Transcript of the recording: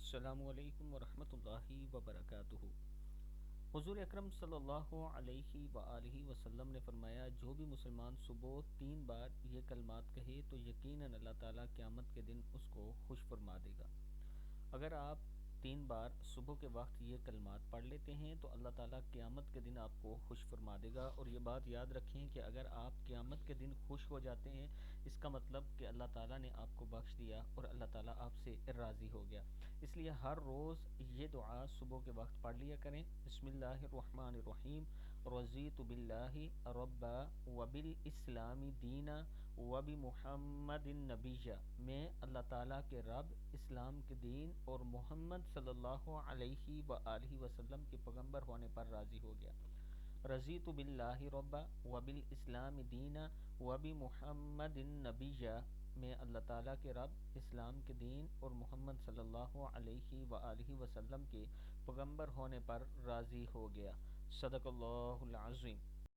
السلام علیکم ورحمۃ اللہ وبرکاتہ۔ حضور اکرم صلی اللہ علیہ وآلہ وسلم نے فرمایا، جو بھی مسلمان صبح 3 بار یہ کلمات کہے تو یقیناً اللہ تعالیٰ قیامت کے دن اس کو خوش فرما دے گا۔ اگر آپ 3 بار صبح کے وقت یہ کلمات پڑھ لیتے ہیں تو اللہ تعالیٰ قیامت کے دن آپ کو خوش فرما دے گا۔ اور یہ بات یاد رکھیں کہ اگر آپ قیامت کے دن خوش ہو جاتے ہیں، اس کا مطلب کہ اللہ تعالیٰ نے آپ کو بخش دیا اور اللہ تعالیٰ آپ سے راضی ہو گیا۔ اس لیے ہر روز یہ دعا صبح کے وقت پڑھ لیا کریں۔ بسم اللہ الرحمن الرحیم، رضیت باللہ ربا وبالاسلام دینا وبمحمد النبیہ۔ میں اللہ تعالیٰ کے رب، اسلام کے دین اور محمد صلی اللہ علیہ وآلہ وسلم کے پیغمبر ہونے پر راضی ہو گیا۔ رضیت باللہ ربا وبالاسلام دینا وبمحمد النبیہ۔ میں اللہ تعالیٰ کے رب، اسلام کے دین اور محمد صلی اللہ علیہ وآلہ وسلم کے پیغمبر ہونے پر راضی ہو گیا۔ صدق اللہ العظیم۔